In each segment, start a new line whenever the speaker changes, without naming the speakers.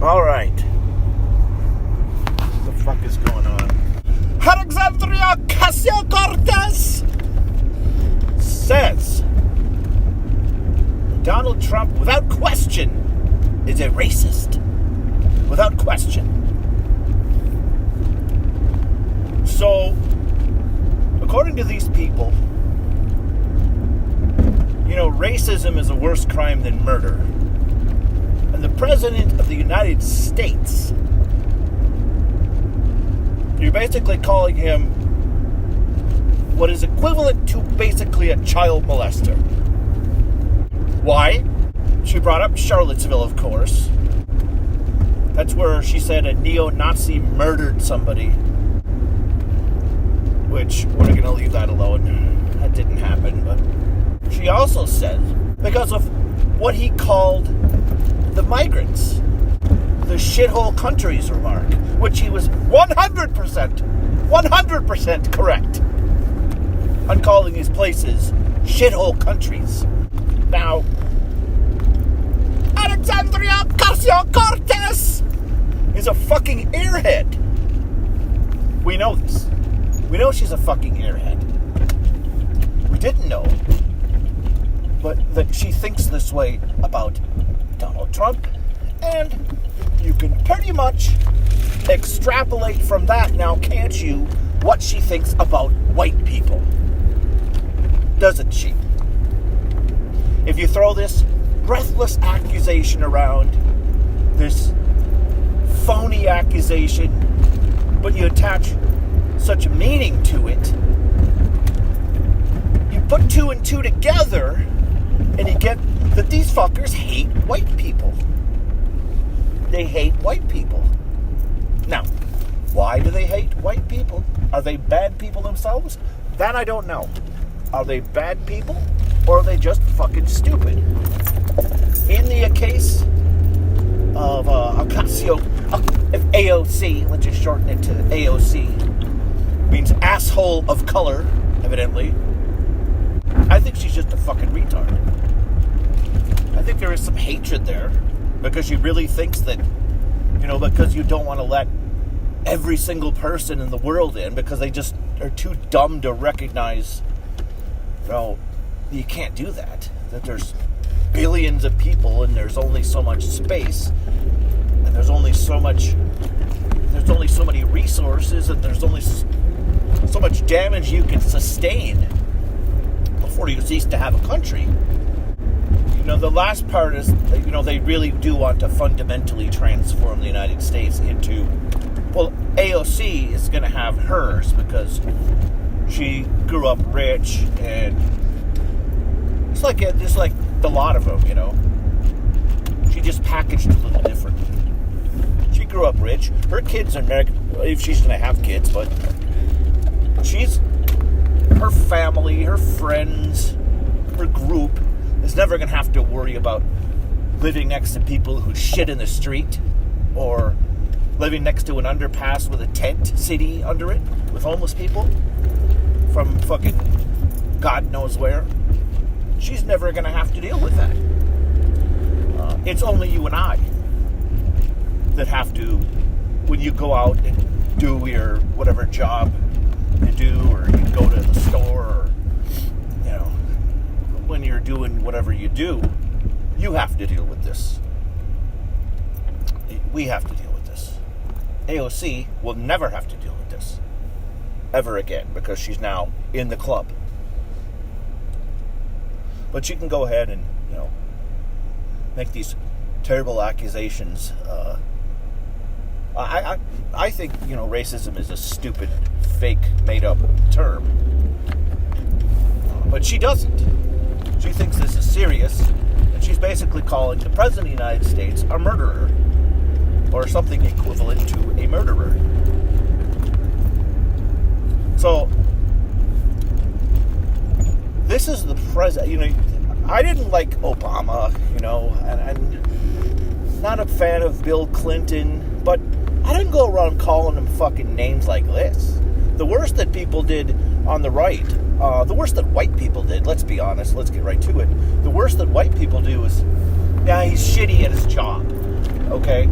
All right. What the fuck is going on? Alexandria Ocasio-Cortez says Donald Trump, without question, is a racist. Without question. So, according to these people, racism is a worse crime than murder. And the President of the United States, you're basically calling him what is equivalent to basically a child molester. Why? She brought up Charlottesville, of course. That's where she said a neo-Nazi murdered somebody. Which, we're going to leave that alone. That didn't happen, but... She also said, because of what he called the migrants, the shithole countries remark, which he was 100% correct on calling these places shithole countries. Now, Alexandria Ocasio-Cortez is a fucking airhead. We know this. We know she's a fucking airhead. We didn't know, but that she thinks this way about Donald Trump, and you can pretty much extrapolate from that now, can't you, what she thinks about white people. Doesn't she? If you throw this breathless accusation around, this phony accusation, but you attach such meaning to it, you put two and two together, and you get that these fuckers hate white people. They hate white people. Now, why do they hate white people? Are they bad people themselves? That I don't know. Are they bad people, or are they just fucking stupid? In the case of AOC, let's just shorten it to AOC, means asshole of color, evidently. I think she's just a fucking retard. I think there is some hatred there, because she really thinks that, because you don't want to let every single person in the world in, because they just are too dumb to recognize, you can't do that. That there's billions of people, and there's only so much space, and there's only so many resources, and there's only so much damage you can sustain before you cease to have a country. The last part is, they really do want to fundamentally transform the United States into, AOC is going to have hers, because she grew up rich, and it's like a lot of them, She just packaged a little different. She grew up rich. Her kids are married, if she's going to have kids, but her family, her friends, her group is never going to have to worry about living next to people who shit in the street, or living next to an underpass with a tent city under it with homeless people from fucking God knows where. She's never going to have to deal with that. It's only you and I that have to, when you go out and do your whatever job you do, or you go to the store, or when you're doing whatever you do, you have to deal with this. We have to deal with this. AOC will never have to deal with this ever again, because she's now in the club. But she can go ahead and make these terrible accusations. I think racism is a stupid, fake, made-up term, but she doesn't. She thinks this is serious, and she's basically calling the President of the United States a murderer, or something equivalent to a murderer. So, this is the president. I didn't like Obama, and I'm not a fan of Bill Clinton, but I didn't go around calling them fucking names like this. The worst that people did on the right, the worst that white people did, let's be honest, let's get right to it. The worst that white people do is, he's shitty at his job, okay?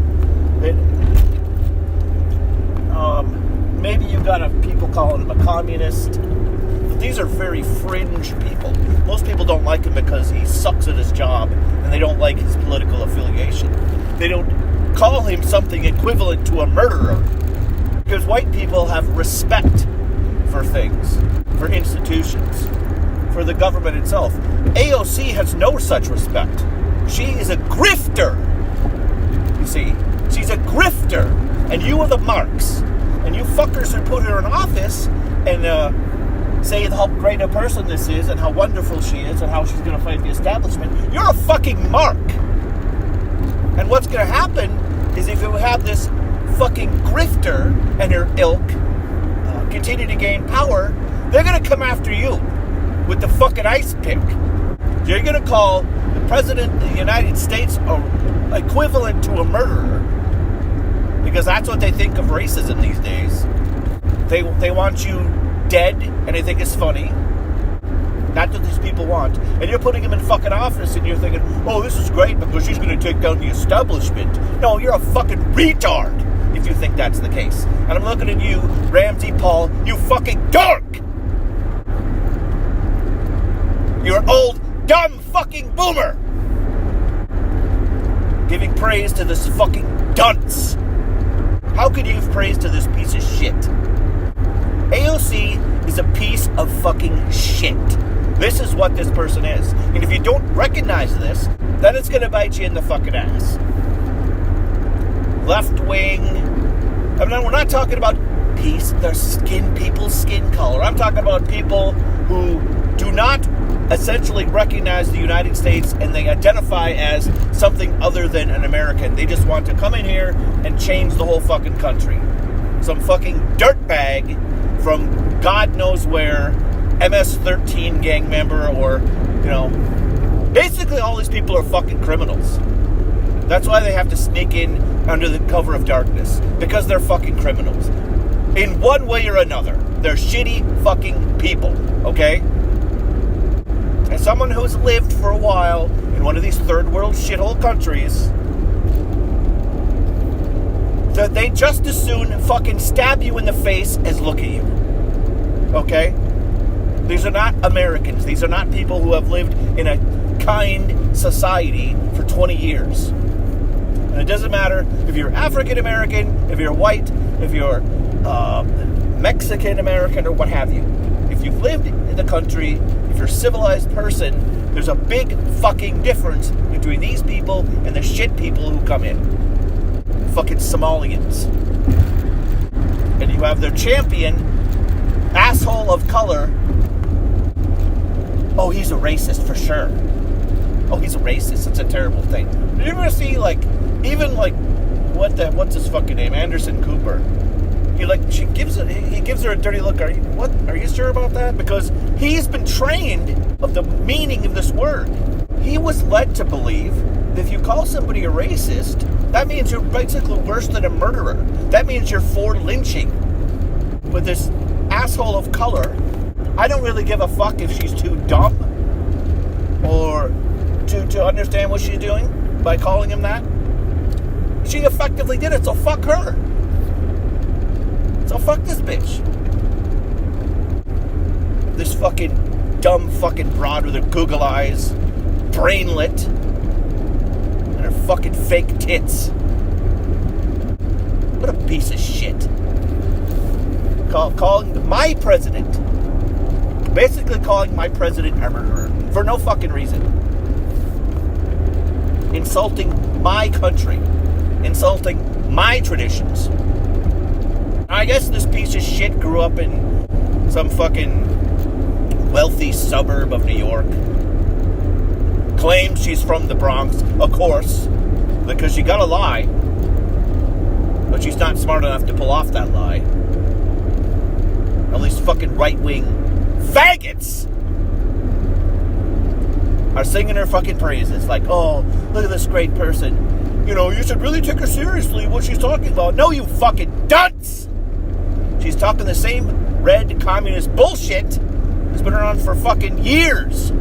Maybe you got people calling him a communist. But these are very fringe people. Most people don't like him because he sucks at his job, and they don't like his political affiliation. They don't call him something equivalent to a murderer. Because white people have respect for things, for institutions, for the government itself. AOC has no such respect. She is a grifter. You see, she's a grifter, and you are the marks. And you fuckers who put her in office and say how great a person this is and how wonderful she is and how she's going to fight the establishment, you're a fucking mark. And what's going to happen is if you have this fucking grifter and her ilk continue to gain power, they're going to come after you with the fucking ice pick. You're going to call the President of the United States equivalent to a murderer. Because that's what they think of racism these days. They want you dead, and they think it's funny. That's what these people want. And you're putting him in fucking office, and you're thinking, oh, this is great because she's going to take down the establishment. No, you're a fucking retard if you think that's the case. And I'm looking at you, Ramsey Paul, you fucking dork! You're an old, dumb fucking boomer! Giving praise to this fucking dunce. How could you give praise to this piece of shit? AOC is a piece of fucking shit. This is what this person is. And if you don't recognize this, then it's going to bite you in the fucking ass. Left wing. I mean, we're not talking about people's skin color. I'm talking about people who do not essentially recognize the United States and they identify as something other than an American. They just want to come in here and change the whole fucking country. Some fucking dirtbag from God knows where, MS-13 gang member, or, basically all these people are fucking criminals. That's why they have to sneak in under the cover of darkness, because they're fucking criminals. In one way or another, they're shitty fucking people, okay? As someone who's lived for a while in one of these third world shithole countries, that they just as soon fucking stab you in the face as look at you. Okay? These are not Americans. These are not people who have lived in a kind society for 20 years. And it doesn't matter if you're African American, if you're white, if you're Mexican American, or what have you. If you've lived in the country, if you're a civilized person, there's a big fucking difference between these people and the shit people who come in. Fucking Somalians. And you have their champion, asshole of color. Oh, he's a racist for sure. Oh, he's a racist. It's a terrible thing. Did you ever see, what's his fucking name? Anderson Cooper. He gives her a dirty look. Are you sure about that? Because he's been trained of the meaning of this word. He was led to believe that if you call somebody a racist, that means you're basically worse than a murderer. That means you're for lynching. With this asshole of color, I don't really give a fuck if she's too dumb or to understand what she's doing by calling him that. She effectively did it, so fuck her. So fuck this bitch. This fucking dumb fucking broad with her Google eyes, brainlet, and her fucking fake tits. What a piece of shit. Calling my president, basically calling my president a murderer for no fucking reason. Insulting my country. Insulting my traditions. I guess this piece of shit grew up in some fucking wealthy suburb of New York. Claims she's from the Bronx, of course, because you gotta lie. But she's not smart enough to pull off that lie. All these fucking right-wing faggots are singing her fucking praises. Like, oh, look at this great person. You should really take her seriously, what she's talking about. No, you fucking dunce! She's talking the same red communist bullshit that's been around for fucking years.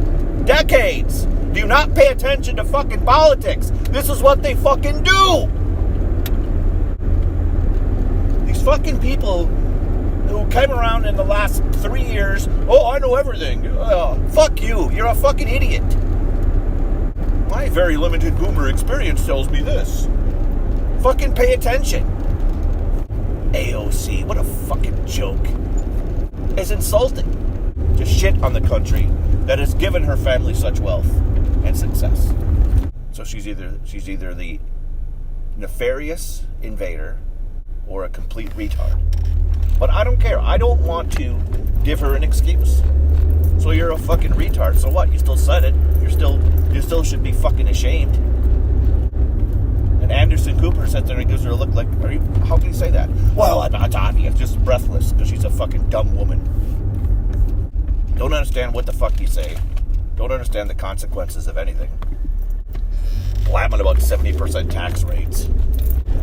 Decades. Do not pay attention to fucking politics. This is what they fucking do. fucking people who came around in the last 3 years, oh, I know everything. Fuck you. You're a fucking idiot. My very limited boomer experience tells me this. Fucking pay attention. AOC, what a fucking joke. It's insulting to shit on the country that has given her family such wealth and success. So she's either the nefarious invader or a complete retard. But I don't care. I don't want to give her an excuse. So you're a fucking retard. So what? You still said it. You still should be fucking ashamed. And Anderson Cooper sits there and gives her a look like, how can you say that? Well, it's obvious, just breathless, because she's a fucking dumb woman. Don't understand what the fuck you say. Don't understand the consequences of anything. Blabbing about 70% tax rates.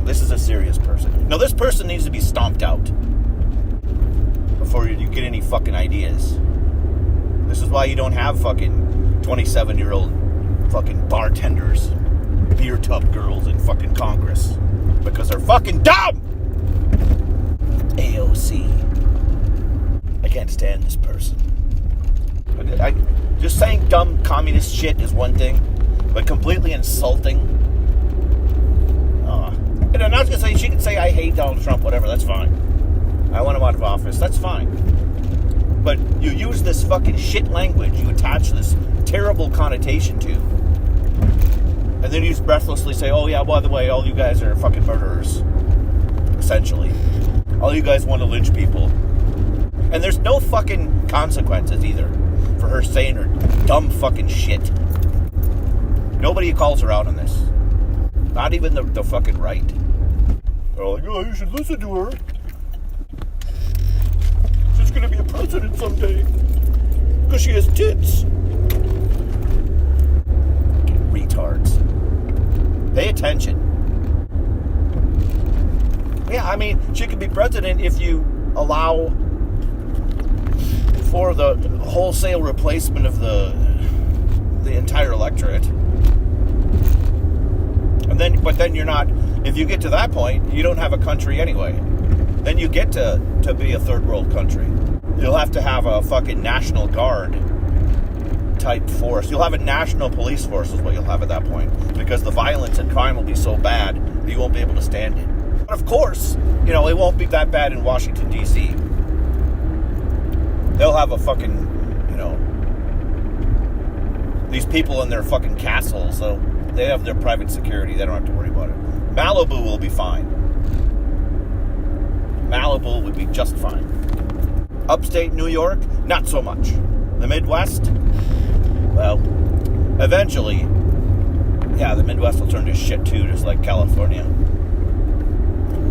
This is a serious person. No, this person needs to be stomped out before you get any fucking ideas. This is why you don't have fucking 27-year-old fucking bartenders, beer tub girls in fucking Congress. Because they're fucking dumb! AOC. I can't stand this person. Just saying dumb communist shit is one thing, but completely insulting. And I'm not going to say, she can say, I hate Donald Trump, whatever, that's fine. I want him out of office, that's fine. But you use this fucking shit language, you attach this terrible connotation to, and then you just breathlessly say, oh yeah, by the way, all you guys are fucking murderers. Essentially. All you guys want to lynch people. And there's no fucking consequences either for her saying her dumb fucking shit. Nobody calls her out on this. Not even the fucking right. They're like, oh, you should listen to her. She's gonna be a president someday. Because she has tits. Fucking retards. Pay attention. Yeah, I mean, she could be president if you allow for the wholesale replacement of the entire electorate. But then you're not, if you get to that point, you don't have a country anyway. Then you get to be a third world country. You'll have to have a fucking National Guard type force. You'll have a national police force is what you'll have at that point. Because the violence and crime will be so bad that you won't be able to stand it. But of course, it won't be that bad in Washington, D.C. They'll have a fucking, these people in their fucking castles, so they have their private security. They don't have to worry about it. Malibu will be fine. Malibu would be just fine. Upstate New York, not so much. The Midwest, well, eventually, yeah, the Midwest will turn to shit too, just like California.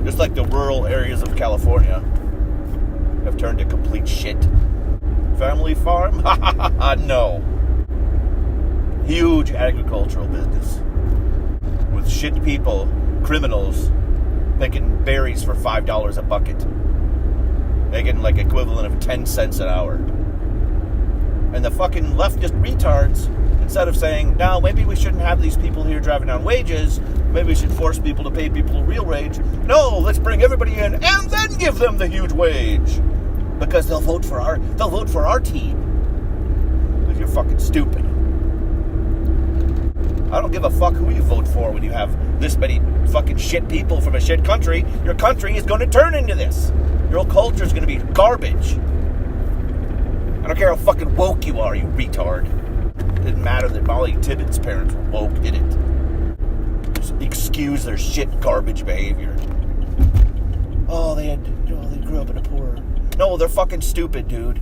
Just like the rural areas of California have turned to complete shit. Family farm? No. Huge agricultural business. With shit people, criminals, making berries for $5 a bucket. Making like equivalent of 10 cents an hour. And the fucking leftist retards, instead of saying, no, maybe we shouldn't have these people here driving down wages, maybe we should force people to pay people a real wage. No, let's bring everybody in and then give them the huge wage. Because they'll vote for our team. Because you're fucking stupid. I don't give a fuck who you vote for when you have this many fucking shit people from a shit country. Your country is going to turn into this. Your whole culture is going to be garbage. I don't care how fucking woke you are, you retard. It didn't matter that Molly Tibbetts' parents were woke, did it? Just excuse their shit garbage behavior. Oh, they grew up in a poor... No, they're fucking stupid, dude.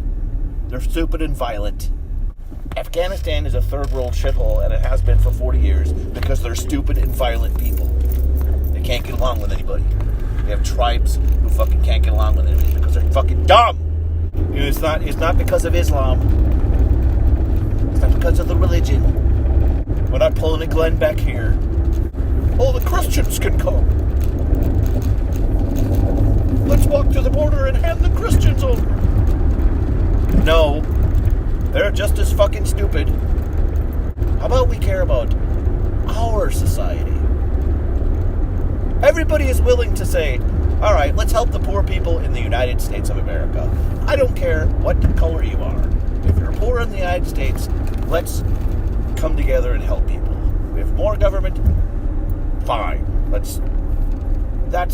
They're stupid and violent. Afghanistan is a third world shithole, and it has been for 40 years because they're stupid and violent people. They can't get along with anybody. They have tribes who fucking can't get along with anybody because they're fucking dumb. It's not because of Islam. It's not because of the religion. We're not pulling a Glenn Beck here. Oh, the Christians can come. Let's walk to the border and hand the Christians over. No. They're just as fucking stupid. How about we care about our society? Everybody is willing to say, All right, let's help the poor people in the United States of America. I don't care what color you are. If you're poor in the United States, let's come together and help people. We have more government, fine. That's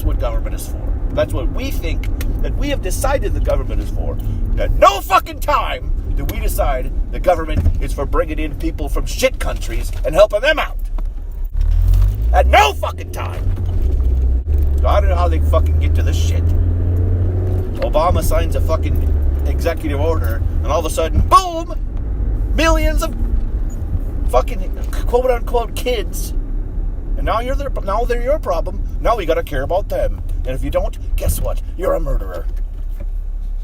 what government is for. That's what we think that we have decided the government is for. At no fucking time do we decide the government is for bringing in people from shit countries and helping them out. At no fucking time. So I don't know how they fucking get to this shit. Obama signs a fucking executive order, and all of a sudden, boom! Millions of fucking quote-unquote kids. And now they're your problem. Now we gotta care about them. And if you don't, guess what? You're a murderer.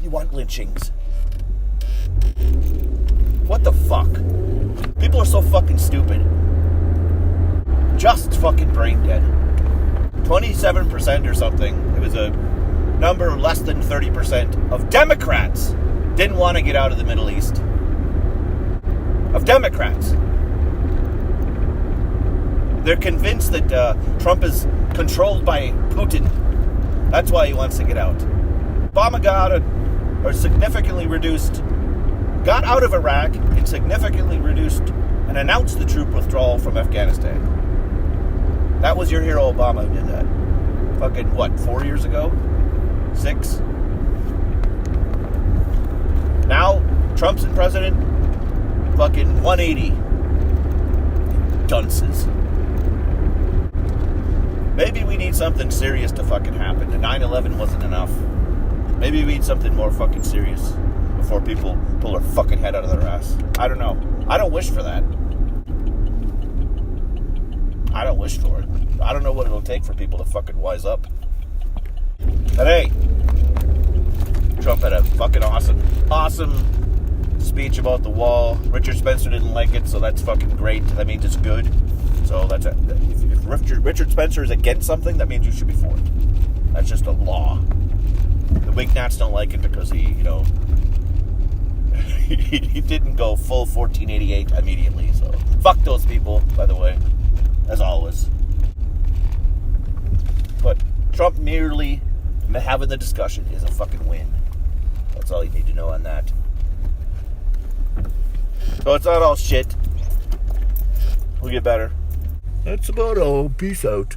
You want lynchings. What the fuck? People are so fucking stupid. Just fucking brain dead. 27% or something. It was a number less than 30% of Democrats didn't want to get out of the Middle East. Of Democrats. They're convinced that Trump is controlled by Putin. That's why he wants to get out. Obama got out of Iraq and significantly reduced and announced the troop withdrawal from Afghanistan. That was your hero, Obama, who did that. Fucking, 4 years ago? 6? Now, Trump's in president. Fucking 180. Dunces. Maybe we need something serious to fucking happen. The 9/11 wasn't enough. Maybe we need something more fucking serious before people pull their fucking head out of their ass. I don't know. I don't wish for that. I don't wish for it. I don't know what it'll take for people to fucking wise up. But hey, Trump had a fucking awesome speech about the wall. Richard Spencer didn't like it, so that's fucking great. That means it's good. So that's it. If Richard Spencer is against something, that means you should be for it. That's just a law. The Wignats don't like it because he didn't go full 1488 immediately. So fuck those people, by the way, as always. But Trump merely having the discussion is a fucking win. That's all you need to know on that. So it's not all shit. We'll get better. That's about all. Peace out.